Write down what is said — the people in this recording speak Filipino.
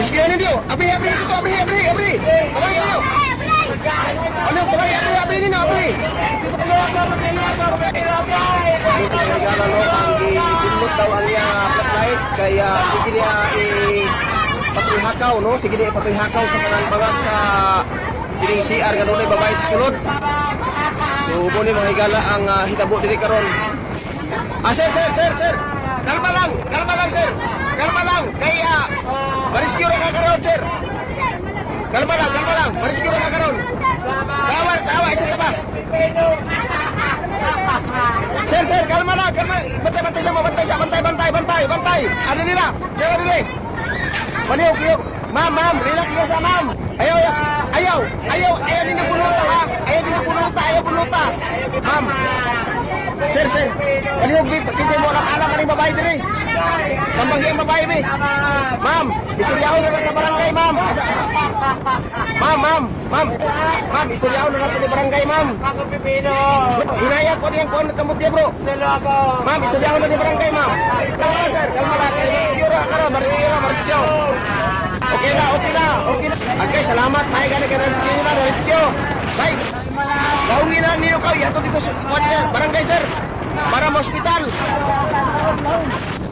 Rescue ninyo. Abi ito, abi. Kaway ninyo. Ano, kaway abi ninyo, abi. Regalo no ang gipindot daw ang flashlight kaya sige niya patihakaw no, sige niya patihakaw sa kanang bangag sa kining CR nga dunay babae sa sulod. So mo ni mga higala ang hitabo diri karon. Sir. Kalma lang sir. Kalma lang kaya ma-rescue ra ka karon sir. Kalma lang, ma-rescue ra ka karon. Tawa isa sa ba. Sir, kalma lang. Bantay siya. Ano nila? Kaya nila. Paliw. Ma'am, relax mo sa ma'am. Ayaw din na bunuta ha. Ayaw bunuta. Ma'am. Sir. Paliw, kasi mo alam ka rin babae din eh. Tambanggi ang babae eh. Ma'am, istoryaho na sa barangay, ma'am. Ma'am, istoryaho na sa barangay, ma'am. Ako pipino. Hinayang ko niyang kuhan kamot niya, bro. Ako. Ma'am, istoryaho na ni barangay, ma'am. Kalma lang, sir. Kalma lang. Marescue. Okay na. Okay, salamat. May gana ka rescue. Bye. Kaungi na niyo kayo. Yato dito sa barangay, sir. Para ma-hospital.